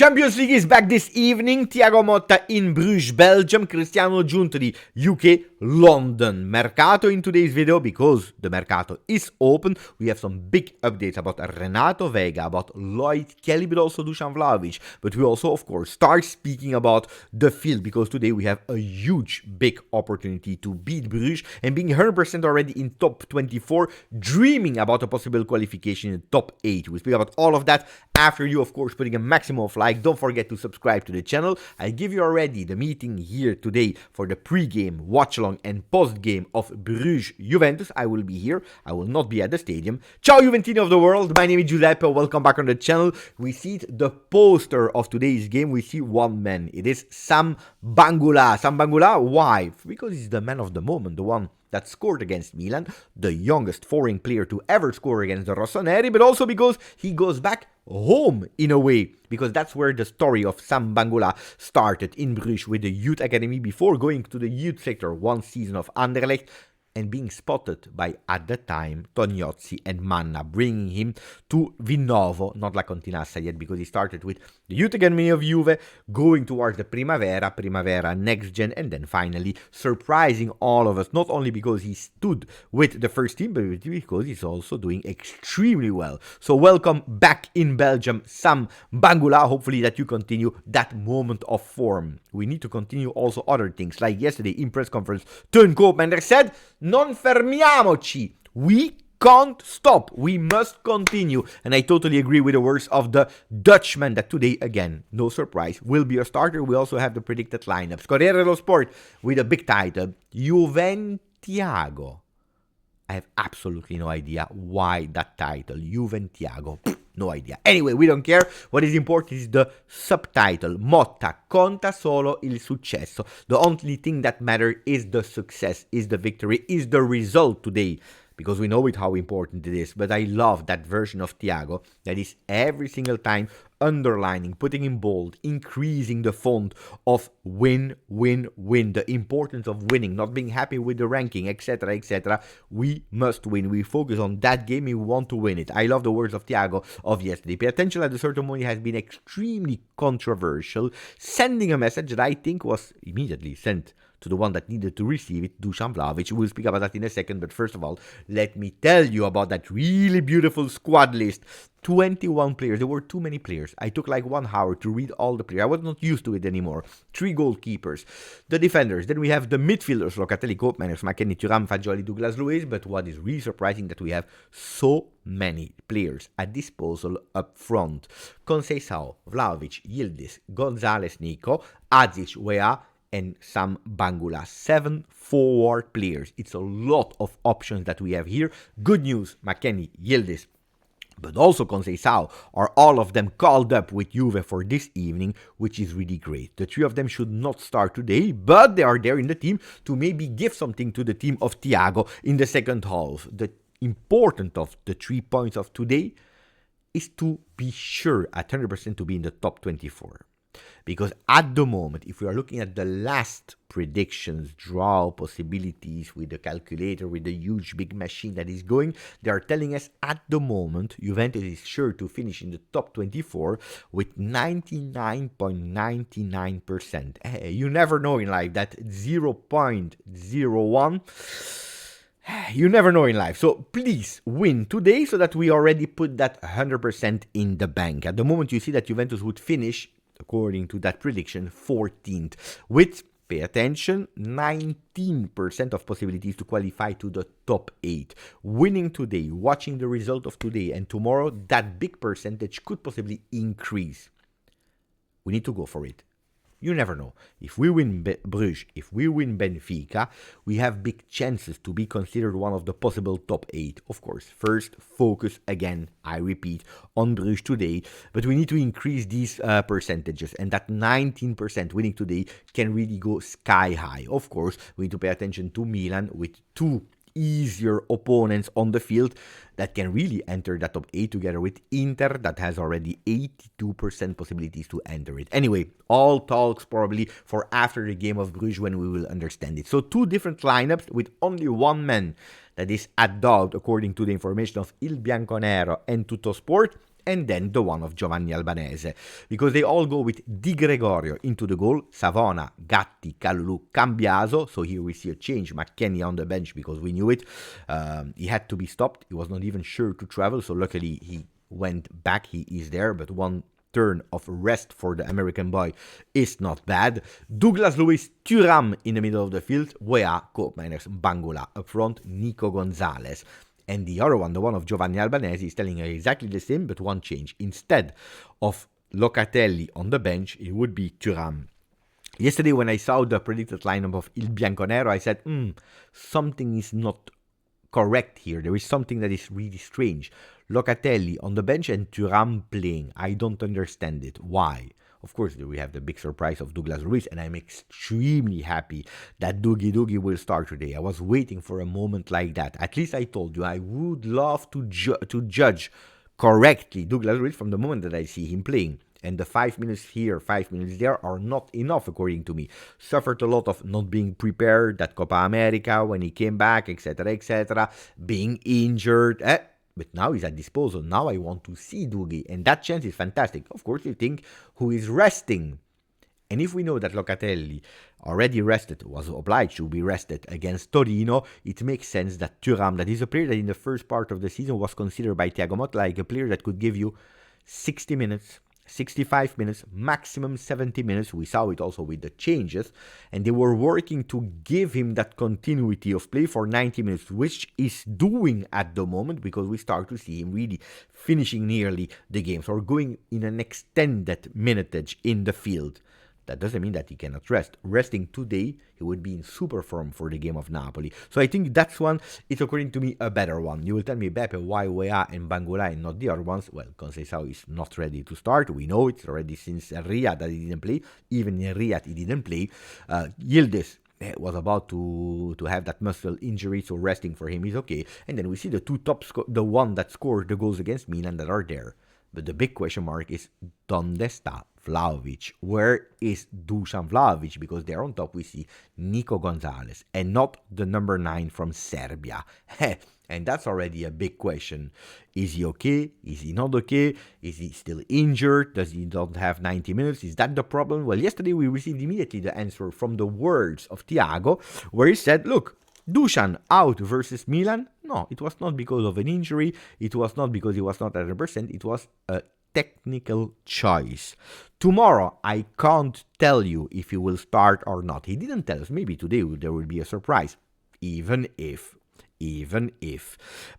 Champions League is back this evening. Thiago Motta in Bruges, Belgium. Cristiano Giuntoli, UK, London. Mercato in today's video because the Mercato is open. We have some big updates about Renato, Veiga, about Lloyd, Kelly, but also Dusan Vlahovic. But we also, of course, start speaking about the field because today we have a huge, big opportunity to beat Bruges and being 100% already in top 24, dreaming about a possible qualification in top 8. We speak about all of that after you, of course, putting a maximum of like. Don't forget to subscribe to the channel. I give you already the meeting here today for the pre-game, watch-along and post-game of Bruges Juventus. I will be here. I will not be at the stadium. Ciao Juventini of the world. My name is Giuseppe. Welcome back on the channel. We see the poster of today's game. We see one man. It is Sam Bangula. Sam Bangula, why? Because he's the man of the moment, the one that scored against Milan, the youngest foreign player to ever score against the Rossoneri, but also because he goes back home in a way, because that's where the story of Sam Bangula started in Bruges with the youth academy before going to the youth sector, one season of Anderlecht, and being spotted by, at the time, Tognozzi and Manna, bringing him to Vinnovo, not La Continassa yet, because he started with the youth academy of Juve, going towards the Primavera, next gen, and then finally surprising all of us, not only because he stood with the first team, but because he's also doing extremely well. So welcome back in Belgium, Sam Bangula. Hopefully that you continue that moment of form. We need to continue also other things, like yesterday in press conference, Teun Koopmeiners said, non fermiamoci. We can't stop. We must continue. And I totally agree with the words of the Dutchman that today, again, no surprise, will be a starter. We also have the predicted lineups. Corriere dello Sport with a big title, Juventiago. I have absolutely no idea why that title, Juventiago. No idea. Anyway, we don't care. What is important is the subtitle. Motta conta solo il successo. The only thing that matters is the success, is the victory, is the result today. Because we know how important it is. But I love that version of Thiago that is every single time underlining, putting in bold, increasing the font of win, win, win. The importance of winning, not being happy with the ranking, etc., etc. We must win. We focus on that game. We want to win it. I love the words of Thiago of yesterday. Pay attention at the ceremony has been extremely controversial, sending a message that I think was immediately sent to the one that needed to receive it, Dusan Vlahovic. We'll speak about that in a second, but first of all, let me tell you about that really beautiful squad list. 21 players. There were too many players. I took like 1 hour to read all the players. I was not used to it anymore. 3 goalkeepers. The defenders. Then we have the midfielders, Locatelli, Koopmeiners, McKennie, Thuram, Fagioli, Douglas Luiz. But what is really surprising that we have so many players at disposal up front. Conceição, Vlahovic, Yildiz, Gonzalez, Nico, Azic, Weah, and Sam Bangula. 7 forward players. It's a lot of options that we have here. Good news, McKennie, Yildiz, but also Conceição are all of them called up with Juve for this evening, which is really great. The 3 of them should not start today, but they are there in the team to maybe give something to the team of Thiago in the second half. The importance of the 3 points of today is to be sure at 100% to be in the top 24. Because at the moment, if we are looking at the last predictions, draw possibilities with the calculator, with the huge big machine that is going, they are telling us at the moment, Juventus is sure to finish in the top 24 with 99.99%. You never know in life, that 0.01... You never know in life. So please win today so that we already put that 100% in the bank. At the moment, you see that Juventus would finish, according to that prediction, 14th, with, pay attention, 19% of possibilities to qualify to the top 8. Winning today, watching the result of today and tomorrow, that big percentage could possibly increase. We need to go for it. You never know. If we win Bruges, if we win Benfica, we have big chances to be considered one of the possible top 8. Of course, first focus again, I repeat, on Bruges today. But we need to increase these percentages. And that 19% winning today can really go sky high. Of course, we need to pay attention to Milan with 2 easier opponents on the field that can really enter that top 8 together with Inter that has already 82% possibilities to enter it. Anyway, all talks probably for after the game of Bruges when we will understand it. So 2 different lineups with only 1 man that is adopt according to the information of Il Bianconero and Tuttosport. and then the one of Giovanni Albanese, because they all go with Di Gregorio into the goal, Savona, Gatti, Kalulu, Cambiaso. So here we see a change, McKennie on the bench because we knew it. He had to be stopped. He was not even sure to travel, so luckily he went back. He is there, but one turn of rest for the American boy is not bad. Douglas Luiz, Thuram in the middle of the field, Weah, Koopmeiners, Bangula up front, Nico Gonzalez. And the other one, the one of Giovanni Albanese, is telling her exactly the same, but one change. Instead of Locatelli on the bench, it would be Thuram. Yesterday, when I saw the predicted lineup of Il Bianconero, I said, something is not correct here. There is something that is really strange. Locatelli on the bench and Thuram playing. I don't understand it. Why? Of course, we have the big surprise of Douglas Luiz, and I'm extremely happy that Dougie will start today. I was waiting for a moment like that. At least I told you I would love to judge correctly Douglas Luiz from the moment that I see him playing. And the 5 minutes here, 5 minutes there are not enough, according to me. Suffered a lot of not being prepared, that Copa America, when he came back, etc., being injured. But now he's at disposal. Now I want to see Dougie, and that chance is fantastic. Of course, you think who is resting. And if we know that Locatelli, already rested, was obliged to be rested against Torino, it makes sense that Thuram, that is a player that in the first part of the season was considered by Thiago Motta like a player that could give you 60 minutes, 65 minutes, maximum 70 minutes. We saw it also with the changes, and they were working to give him that continuity of play for 90 minutes, which is doing at the moment, because we start to see him really finishing nearly the games or going in an extended minutage in the field. That doesn't mean that he cannot rest. Resting today, he would be in super form for the game of Napoli. So I think that's one, it's according to me a better one. You will tell me, Beppe, why Weah and Bangula and not the other ones? Well, Conceição is not ready to start. We know it's already since Riyadh that he didn't play. Even in Riyadh, he didn't play. Yildiz was about to have that muscle injury, so resting for him is okay. And then we see the two top the one that scored the goals against Milan that are there. But the big question mark is, ¿Dónde está Vlahovic? Where is Dusan Vlahovic? Because there on top we see Nico Gonzalez and not the number 9 from Serbia. And that's already a big question. Is he okay? Is he not okay? Is he still injured? Does he not have 90 minutes? Is that the problem? Well, yesterday we received immediately the answer from the words of Thiago, where he said, look, Dusan out versus Milan? No, it was not because of an injury. It was not because he was not at 100%. It was a technical choice. Tomorrow, I can't tell you if he will start or not. He didn't tell us. Maybe today there will be a surprise. Even if.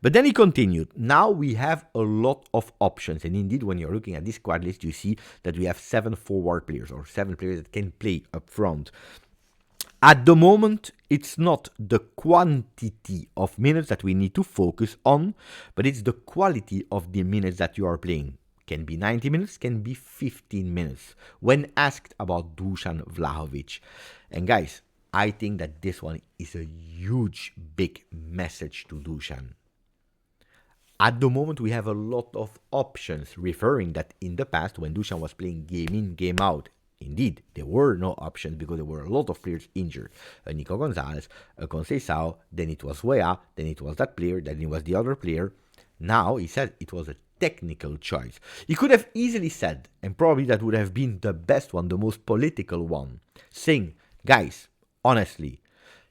But then he continued. Now we have a lot of options. And indeed, when you're looking at this squad list, you see that we have 7 forward players or 7 players that can play up front. At the moment, it's not the quantity of minutes that we need to focus on, but it's the quality of the minutes that you are playing. Can be 90 minutes, can be 15 minutes. When asked about Dusan Vlahovic. And guys, I think that this one is a huge, big message to Dusan. At the moment, we have a lot of options, referring that in the past, when Dusan was playing game in, game out, indeed, there were no options because there were a lot of players injured. Nico Gonzalez, Conceição, then it was Weah, then it was that player, then it was the other player. Now, he said it was a technical choice. He could have easily said, and probably that would have been the best one, the most political one, saying, guys, honestly,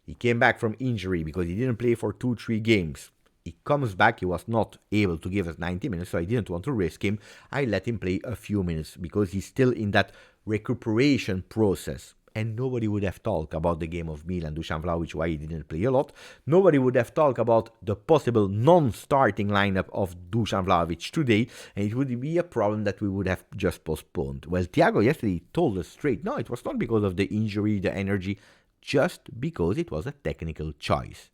he came back from injury because he didn't play for 2-3 games. He comes back, he was not able to give us 90 minutes, so I didn't want to risk him. I let him play a few minutes because he's still in that recuperation process. And nobody would have talked about the game of Milan, Dusan Vlahovic, why he didn't play a lot. Nobody would have talked about the possible non-starting lineup of Dusan Vlahovic today, and it would be a problem that we would have just postponed. Well, Thiago yesterday told us straight, no, it was not because of the injury, the energy, just because it was a technical choice.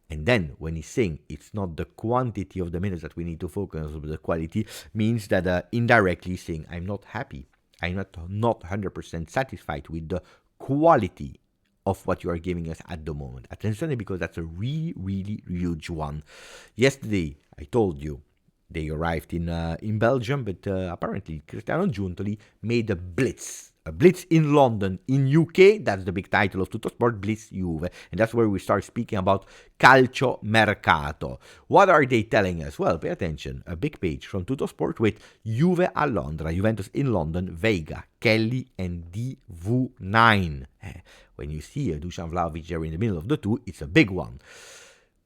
And then when he's saying it's not the quantity of the minutes that we need to focus on, but the quality, means that indirectly saying I'm not happy. I'm not 100% satisfied with the quality of what you are giving us at the moment. Attention, because that's a really, really huge one. Yesterday, I told you, They arrived in Belgium, but apparently Cristiano Giuntoli made a blitz. A blitz in London, in UK, that's the big title of Tuttosport, Blitz Juve. And that's where we start speaking about Calcio Mercato. What are they telling us? Well, pay attention. A big page from Tuttosport with Juve a Londra, Juventus in London, Veiga, Kelly, and DV9. When you see a Dusan Vlahovic there in the middle of the two, it's a big one.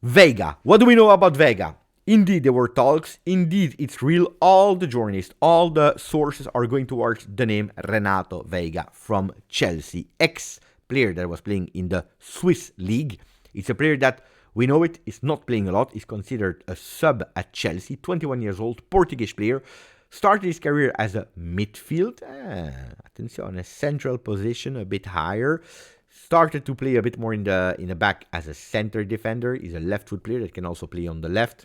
Veiga. What do we know about Veiga? Indeed, there were talks. Indeed, it's real. All the journalists, all the sources are going towards the name Renato Veiga from Chelsea. Ex-player that was playing in the Swiss league. It's a player that, we know it, is not playing a lot. Is considered a sub at Chelsea. 21 years old, Portuguese player. Started his career as a midfield. Attention, a central position, a bit higher. Started to play a bit more in the back as a center defender. He's a left foot player that can also play on the left.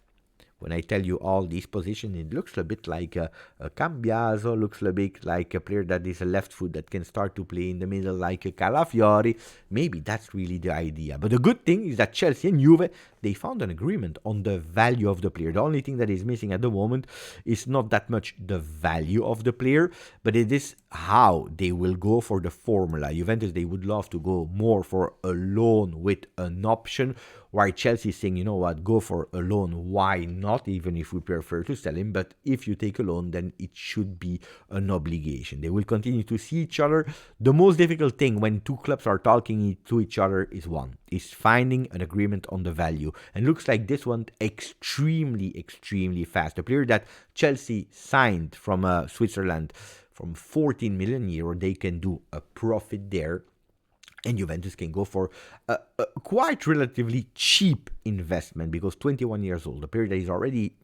When I tell you all these positions, it looks a bit like a Cambiaso, looks a bit like a player that is a left foot that can start to play in the middle like a Calafiori. Maybe that's really the idea. But the good thing is that Chelsea and Juve, they found an agreement on the value of the player. The only thing that is missing at the moment is not that much the value of the player, but it is how they will go for the formula. Juventus, they would love to go more for a loan with an option, while Chelsea is saying, you know what, go for a loan, why not, even if we prefer to sell him, but if you take a loan, then it should be an obligation. They will continue to see each other. The most difficult thing when two clubs are talking to each other is finding an agreement on the value. And looks like this one extremely fast. The player that Chelsea signed from Switzerland from 14 million euro, they can do a profit there. And Juventus can go for a quite relatively cheap investment because 21 years old, a player that is already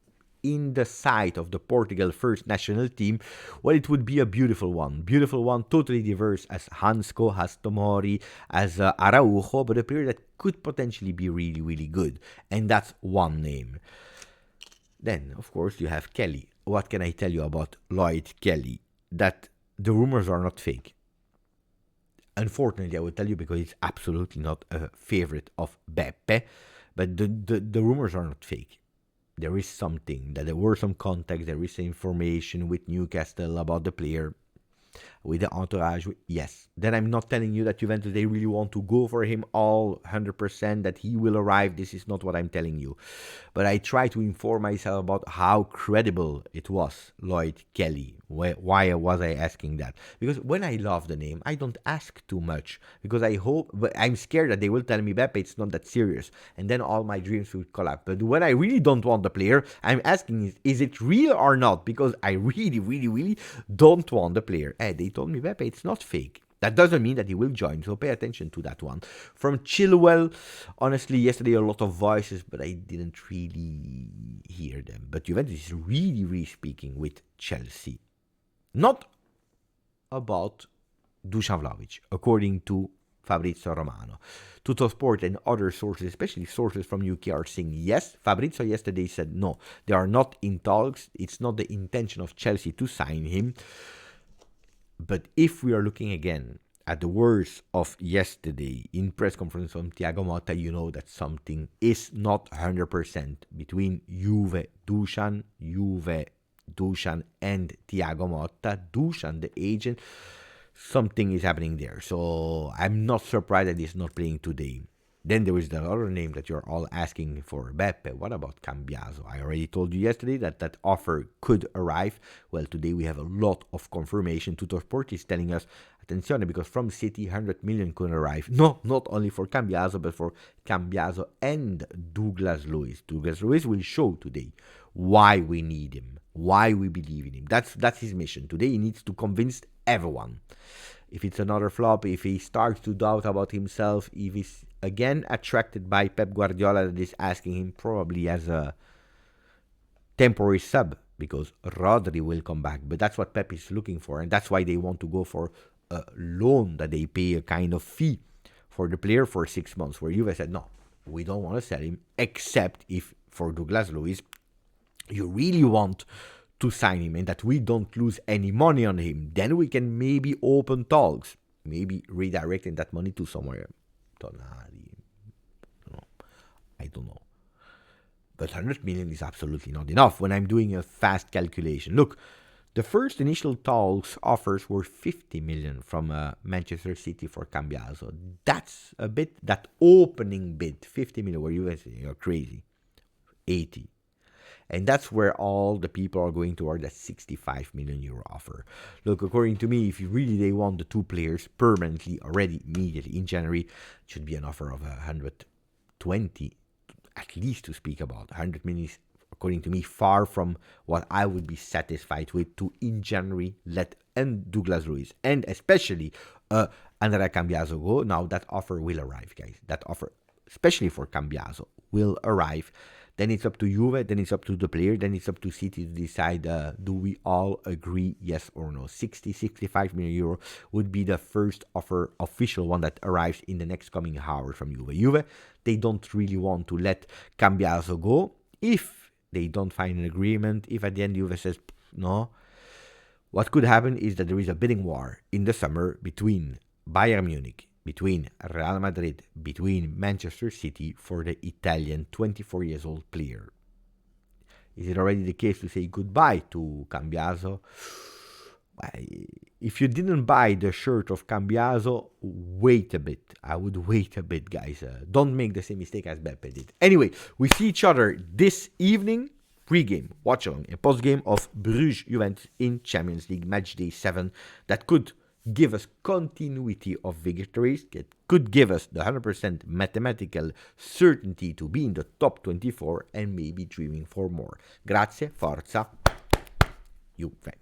in the side of the Portugal first national team. Well, it would be a beautiful one, totally diverse as Hansko, as Tomori, as Araujo, but a player that could potentially be really good. And that's one name. Then, of course, you have Kelly. What can I tell you about Lloyd Kelly? That the rumors are not fake. Unfortunately, I will tell you because it's absolutely not a favorite of Beppe, but the rumors are not fake. There is something, that there were some contacts, there is information with Newcastle about the player, with the entourage, yes. Then I'm not telling you that Juventus, they really want to go for him all 100%, that he will arrive. This is not what I'm telling you. But I try to inform myself about how credible it was, Lloyd Kelly. Why was I asking that? Because when I love the name, I don't ask too much. Because I hope, but I'm scared that they will tell me, Beppe, it's not that serious. And then all my dreams will collapse. But when I really don't want the player, I'm asking, is it real or not? Because I really don't want the player. They told me, Beppe, it's not fake. That doesn't mean that he will join, so pay attention to that one. From Chilwell, honestly, yesterday a lot of voices, but I didn't really hear them. But Juventus is really speaking with Chelsea. Not about Dusan Vlahovic, according to Fabrizio Romano. Tuttosport and other sources, especially sources from UK, are saying yes. Fabrizio yesterday said no, they are not in talks. It's not the intention of Chelsea to sign him. But if we are looking again at the words of yesterday in press conference from Thiago Motta, you know that something is not 100% between Juve, Dusan, and Thiago Motta. Dusan, the agent, something is happening there. So I'm not surprised that he's not playing today. Then there is the other name that you're all asking for, Beppe. What about Cambiaso? I already told you yesterday that that offer could arrive. Well, today we have a lot of confirmation. Tuttosport is telling us, attenzione, because from City, 100 million could arrive. No, not only for Cambiaso, but for Cambiaso and Douglas Luiz. Douglas Luiz will show today why we need him, why we believe in him. That's his mission. Today he needs to convince everyone. If it's another flop, if he starts to doubt about himself, if he's again attracted by Pep Guardiola that is asking him probably as a temporary sub, because Rodri will come back. But that's what Pep is looking for, and that's why they want to go for a loan, that they pay a kind of fee for the player for 6 months, where Juve said, no, we don't want to sell him, except if for Douglas Luiz, you really want to sign him and that we don't lose any money on him. Then we can maybe open talks, maybe redirecting that money to somewhere. I don't know. But 100 million is absolutely not enough when I'm doing a fast calculation. Look, the first initial talks offers were 50 million from Manchester City for Cambiaso. That's a bit, that opening bid, 50 million, where you say you're crazy. 80. And that's where all the people are going toward that 65 million euro offer. Look, according to me, if you really they want the two players permanently already, immediately in January, it should be an offer of 120, at least, to speak about. 100 million is, according to me, far from what I would be satisfied with to, in January, let and Douglas Luiz and especially Andrea Cambiaso go. Now that offer will arrive, guys. That offer, especially for Cambiaso, will arrive. Then it's up to Juve, then it's up to the player, then it's up to City to decide, do we all agree, yes or no. 65 million euro would be the first offer, official one, that arrives in the next coming hours from Juve. Juve, they don't really want to let Cambiaso go. If they don't find an agreement, if at the end Juve says no, what could happen is that there is a bidding war in the summer between Bayern Munich, between Real Madrid, between Manchester City for the Italian 24-year-old player. Is it already the case to say goodbye to Cambiaso? If you didn't buy the shirt of Cambiaso, wait a bit. I would wait a bit, guys. Don't make the same mistake as Beppe did. Anyway, we see each other this evening. Pre-game, watch along, a post-game of Bruges Juventus in Champions League match day 7 that could give us continuity of victories, that could give us the 100% mathematical certainty to be in the top 24 and maybe dreaming for more. Grazie, forza, Juve.